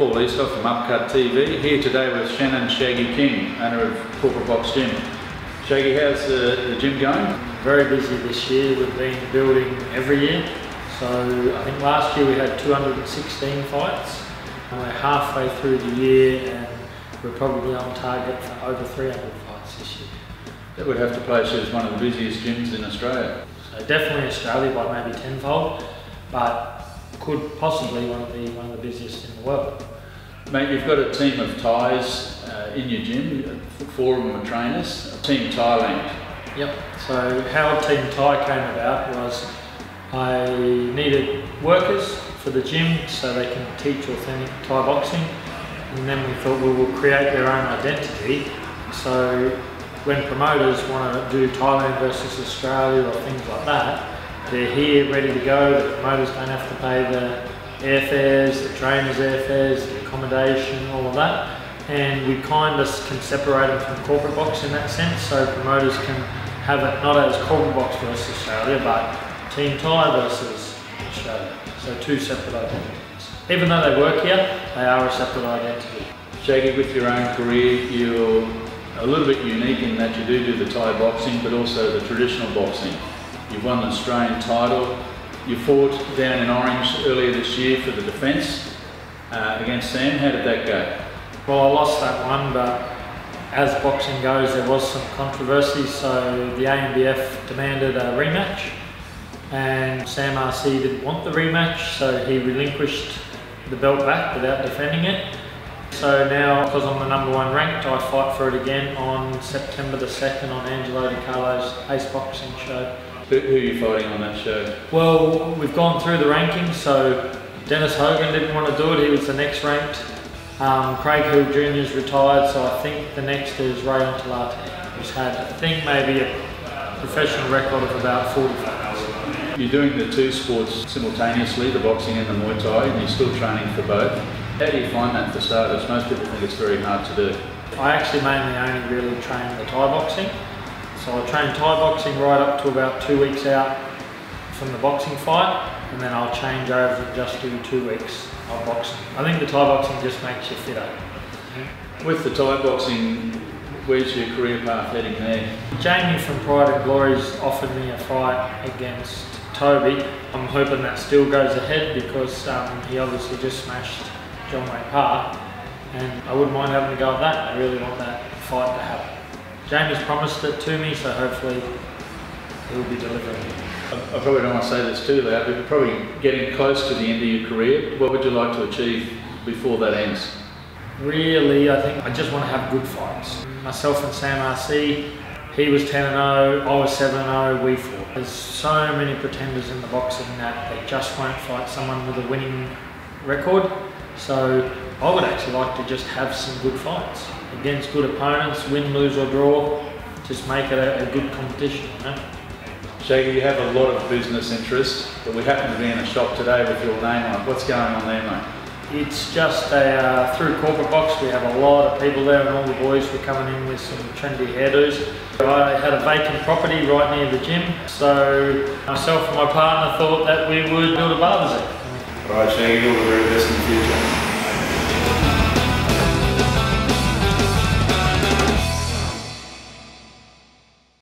Paul Eastock from Uppercut TV, here today with Shannon Shaggy King, owner of Corporate Box Gym. Shaggy, how's the gym going? Very busy this year. We've been building every year. So I think last year we had 216 fights. And we're halfway through the year and we're probably on target for over 300 fights this year. That would have to place you as one of the busiest gyms in Australia. So definitely Australia by maybe tenfold, but could possibly be one of the busiest in the world. Mate, you've got a team of Thais in your gym, 4 of them are trainers, Team Thailand. Yep, so how Team Thai came about was I needed workers for the gym so they can teach authentic Thai boxing, and then we thought we will create their own identity. So when promoters want to do Thailand versus Australia or things like that, they're here ready to go. The promoters don't have to pay the airfares, the trainers' airfares, the accommodation, all of that. And we kind of can separate them from corporate box in that sense, so promoters can have it not as corporate box versus Australia, but Team Thai versus Australia. So 2 separate identities. Even though they work here, they are a separate identity. Shaggy, with your own career, you're a little bit unique in that you do the Thai boxing, but also the traditional boxing. You've won the Australian title. You fought down in Orange earlier this year for the defence against Sam. How did that go? Well, I lost that one, but as boxing goes, there was some controversy, so the ANBF demanded a rematch, and Sam RC didn't want the rematch, so he relinquished the belt back without defending it. So now, because I'm the #1 ranked, I fight for it again on September the 2nd on Angelo Di Carlo's Ace Boxing show. Who are you fighting on that show? Well, we've gone through the rankings, so Dennis Hogan didn't want to do it, he was the next ranked. Craig Hill Jr.'s retired, so I think the next is Ray Ontalate, who's had, I think, maybe a professional record of about 40 fights. You're doing the 2 sports simultaneously, the boxing and the Muay Thai, and you're still training for both. How do you find that for starters? Most people think it's very hard to do. I actually mainly only really train the Thai boxing. So I train Thai boxing right up to about 2 weeks out from the boxing fight, and then I'll change over and just do 2 weeks of boxing. I think the Thai boxing just makes you fitter. With the Thai boxing, where's your career path heading there? Jamie from Pride and Glory's offered me a fight against Toby. I'm hoping that still goes ahead because he obviously just smashed John Wayne Park, and I wouldn't mind having a go at that. I really want that fight to happen. Jamie's promised it to me, so hopefully he'll be delivering it. I probably don't want to say this too loud, but you're probably getting close to the end of your career. What would you like to achieve before that ends? Really, I think I just want to have good fights. Myself and Sam RC, he was 10-0, I was 7-0, we fought. There's so many pretenders in the boxing that they just won't fight someone with a winning record. So I would actually like to just have some good fights against good opponents, win, lose or draw, just make it a good competition, you know? Shaggy, you have a lot of business interests, but we happen to be in a shop today with your name on it. What's going on there, mate? It's just through Corporate Box we have a lot of people there, and all the boys were coming in with some trendy hairdos. I had a vacant property right near the gym, so myself and my partner thought that we would build a barber's. Alright Shaggy, all the very best in the future.